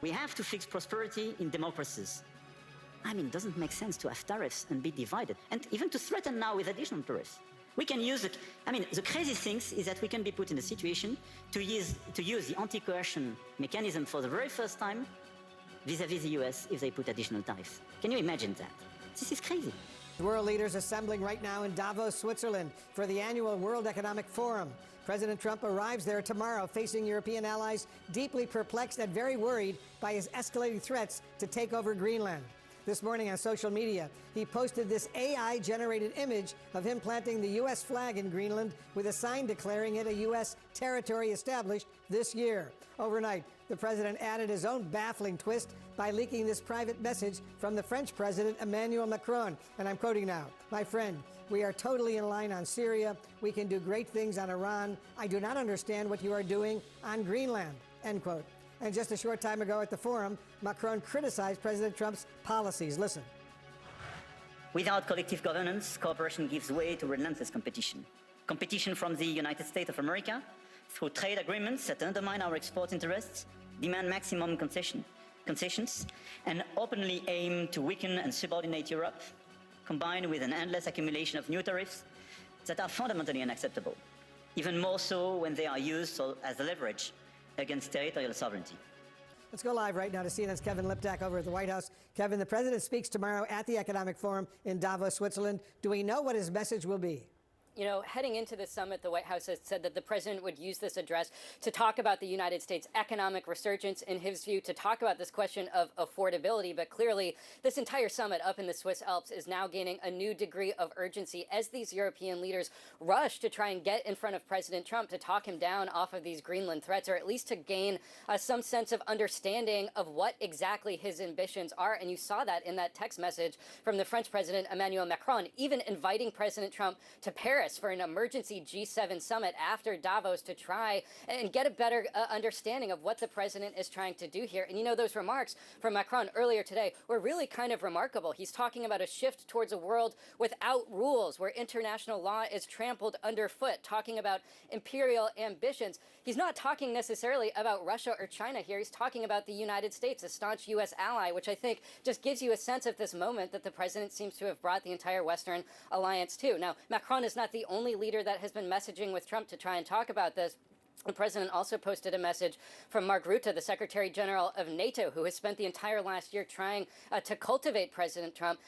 We have to fix prosperity in democracies. I mean, it doesn't make sense to have tariffs and be divided, and even to threaten now with additional tariffs. We can use the crazy thing is that we can be put in a situation to use the anti-coercion mechanism for the very first time vis-à-vis the US if they put additional tariffs. Can you imagine that? This is crazy. World leaders assembling right now in Davos, Switzerland for the annual World Economic Forum. President Trump arrives there tomorrow, facing European allies deeply perplexed and very worried by his escalating threats to take over Greenland. This morning on social media, he posted this AI-generated image of him planting the U.S. flag in Greenland with a sign declaring it a U.S. territory established this year. Overnight, the president added his own baffling twist by leaking this private message from the French president, Emmanuel Macron. And I'm quoting now, "My friend, we are totally in line on Syria. We can do great things on Iran. I do not understand what you are doing on Greenland," end quote. And just a short time ago at the forum, Macron criticized President Trump's policies. Listen. Without collective governance, cooperation gives way to relentless competition. Competition from the United States of America through trade agreements that undermine our export interests, demand maximum concessions, and openly aim to weaken and subordinate Europe, combined with an endless accumulation of new tariffs that are fundamentally unacceptable, even more so when they are used as leverage against territorial sovereignty. Let's go live right now to CNN's Kevin Liptak over at the White House. Kevin, the president speaks tomorrow at the Economic Forum in Davos, Switzerland. Do we know what his message will be? You know, heading into the summit, the White House has said that the president would use this address to talk about the United States' economic resurgence, in his view, to talk about this question of affordability. But clearly, this entire summit up in the Swiss Alps is now gaining a new degree of urgency as these European leaders rush to try and get in front of President Trump to talk him down off of these Greenland threats, or at least to gain some sense of understanding of what exactly his ambitions are. And you saw that in that text message from the French president, Emmanuel Macron, even inviting President Trump to Paris for an emergency G7 summit after Davos to try and get a better understanding of what the president is trying to do here. And you know, those remarks from Macron earlier today were really kind of remarkable. He's talking about a shift towards a world without rules, where international law is trampled underfoot, talking about imperial ambitions. He's not talking necessarily about Russia or China here. He's talking about the United States, a staunch U.S. ally, which I think just gives you a sense of this moment that the president seems to have brought the entire Western alliance to. Now, Macron is not the only leader that has been messaging with Trump to try and talk about this. The president also posted a message from Mark Rutte, the Secretary General of NATO, who has spent the entire last year trying to cultivate President Trump.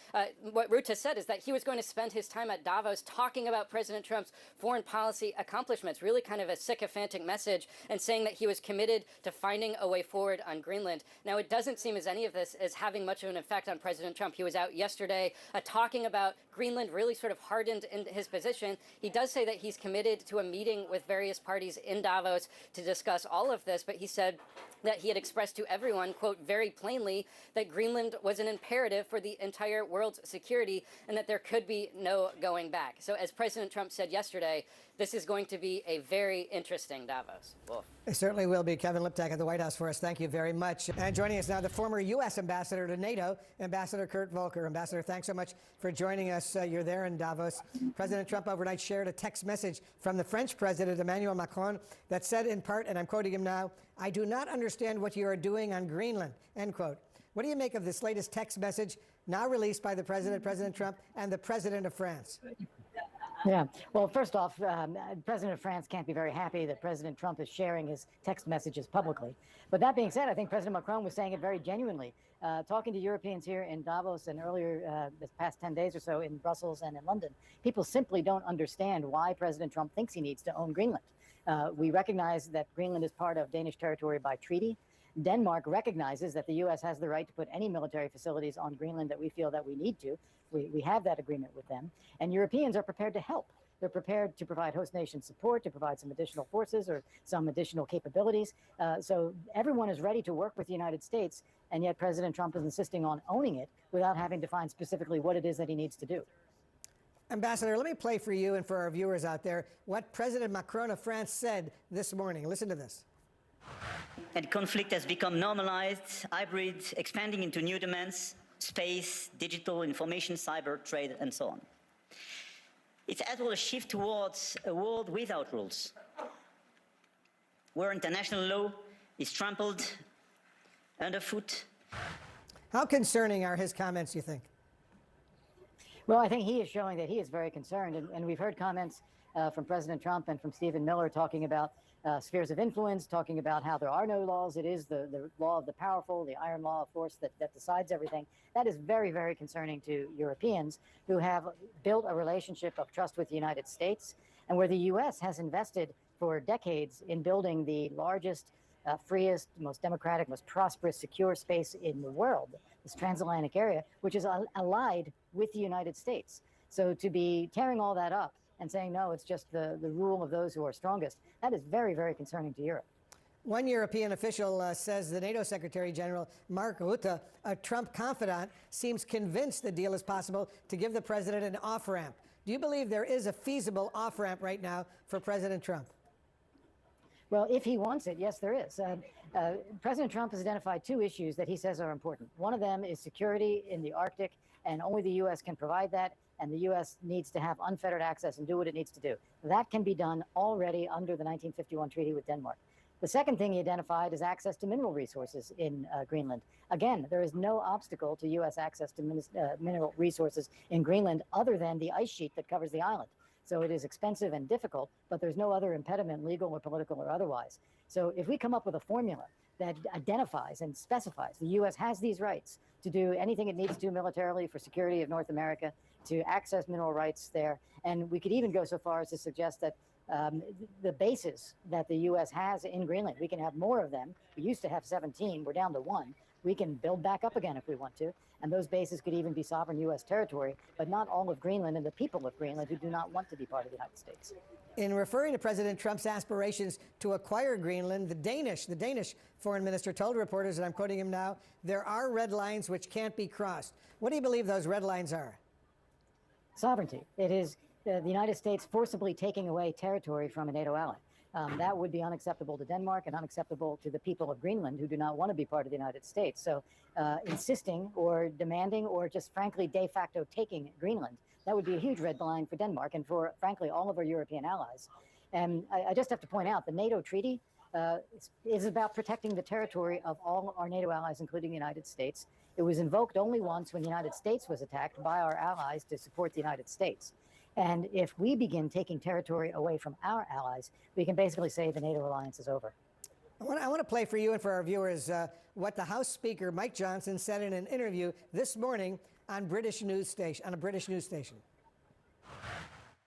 What Rutte said is that he was going to spend his time at Davos talking about President Trump's foreign policy accomplishments, really kind of a sycophantic message, and saying that he was committed to finding a way forward on Greenland. Now, it doesn't seem as any of this is having much of an effect on President Trump. He was out yesterday talking about Greenland, really sort of hardened in his position. He does say that he's committed to a meeting with various parties in Davos to discuss all of this, but he said that he had expressed to everyone, quote, very plainly, that Greenland was an imperative for the entire world's security and that there could be no going back. So as President Trump said yesterday, this is going to be a very interesting Davos. Wolf. It certainly will be. Kevin Liptak at the White House for us. Thank you very much. And joining us now, the former U.S. ambassador to NATO, Ambassador Kurt Volker. Ambassador, thanks so much for joining us. You're there in Davos. President Trump overnight shared a text message from the French president, Emmanuel Macron, that said in part, and I'm quoting him now, "I do not understand what you are doing on Greenland," end quote. What do you make of this latest text message now released by the president, President Trump, and the president of France? Yeah. Well, first off, President of France can't be very happy that President Trump is sharing his text messages publicly. But that being said, I think President Macron was saying it very genuinely. Talking to Europeans here in Davos and earlier this past 10 days or so in Brussels and in London, people simply don't understand why President Trump thinks he needs to own Greenland. We recognize that Greenland is part of Danish territory by treaty. Denmark recognizes that the U.S. has the right to put any military facilities on Greenland that we feel that we need to. We have that agreement with them. And Europeans are prepared to help. They're prepared to provide host nation support, to provide some additional forces or some additional capabilities. So everyone is ready to work with the United States, and yet President Trump is insisting on owning it without having defined specifically what it is that he needs to do. Ambassador, let me play for you and for our viewers out there what President Macron of France said this morning. Listen to this. And conflict has become normalized, hybrid, expanding into new domains, space, digital, information, cyber, trade, and so on. It's as well a shift towards a world without rules, where international law is trampled underfoot. How concerning are his comments, you think? Well, I think he is showing that he is very concerned, and we've heard comments from President Trump and from Stephen Miller talking about spheres of influence, talking about how there are no laws. It is the law of the powerful, the iron law of force that decides everything. That is very, very concerning to Europeans who have built a relationship of trust with the United States, and where the U.S. has invested for decades in building the largest, freest, most democratic, most prosperous, secure space in the world, this transatlantic area, which is allied with the United States. So to be tearing all that up and saying, no, it's just the rule of those who are strongest, that is very, very concerning to Europe. One European official says the NATO Secretary General Mark Rutte, a Trump confidant, seems convinced the deal is possible to give the president an off-ramp. Do you believe there is a feasible off-ramp right now for President Trump? Well, if he wants it, yes, there is. President Trump has identified two issues that he says are important. One of them is security in the Arctic, and only the U.S. can provide that, and the U.S. needs to have unfettered access and do what it needs to do. That can be done already under the 1951 treaty with Denmark. The second thing he identified is access to mineral resources in Greenland. Again, there is no obstacle to U.S. access to mineral resources in Greenland other than the ice sheet that covers the island. So it is expensive and difficult, but there's no other impediment, legal or political or otherwise. So if we come up with a formula that identifies and specifies the U.S. has these rights to do anything it needs to militarily for security of North America, to access mineral rights there, and we could even go so far as to suggest that the bases that the U.S. has in Greenland, we can have more of them. We used to have 17. We're down to 1. We can build back up again if we want to. And those bases could even be sovereign U.S. territory, but not all of Greenland and the people of Greenland who do not want to be part of the United States. In referring to President Trump's aspirations to acquire Greenland, the Danish foreign minister told reporters, and I'm quoting him now, there are red lines which can't be crossed. What do you believe those red lines are? Sovereignty. It is the United States forcibly taking away territory from a NATO ally. That would be unacceptable to Denmark and unacceptable to the people of Greenland who do not want to be part of the United States. So insisting or demanding or just frankly de facto taking Greenland, that would be a huge red line for Denmark and for frankly all of our European allies. And I just have to point out the NATO treaty is about protecting the territory of all our NATO allies, including the United States. It was invoked only once when the United States was attacked by our allies to support the United States. And if we begin taking territory away from our allies, we can basically say the NATO alliance is over. I want to play for you and for our viewers what the House Speaker, Mike Johnson, said in an interview this morning on a British news station.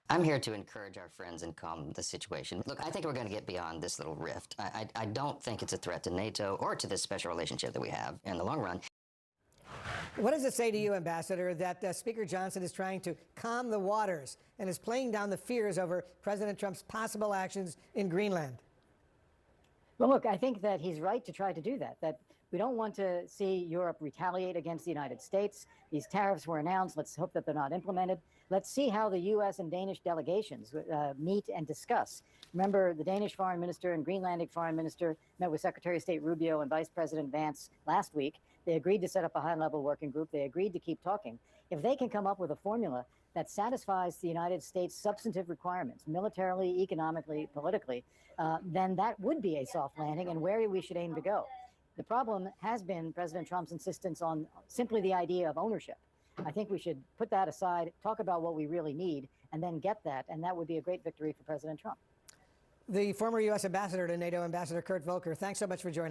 I'm here to encourage our friends and calm the situation. Look, I think we're going to get beyond this little rift. I don't think it's a threat to NATO or to this special relationship that we have in the long run. What does it say to you, Ambassador, that Speaker Johnson is trying to calm the waters and is playing down the fears over President Trump's possible actions in Greenland? Well, look, I think that he's right to try to do that, that we don't want to see Europe retaliate against the United States. These tariffs were announced. Let's hope that they're not implemented. Let's see how the U.S. and Danish delegations meet and discuss. Remember, the Danish foreign minister and Greenlandic foreign minister met with Secretary of State Rubio and Vice President Vance last week. They agreed to set up a high-level working group. They agreed to keep talking. If they can come up with a formula that satisfies the United States' substantive requirements, militarily, economically, politically, then that would be a soft landing and where we should aim to go. The problem has been President Trump's insistence on simply the idea of ownership. I think we should put that aside, talk about what we really need, and then get that, and that would be a great victory for President Trump. The former U.S. ambassador to NATO, Ambassador Kurt Volker, thanks so much for joining us.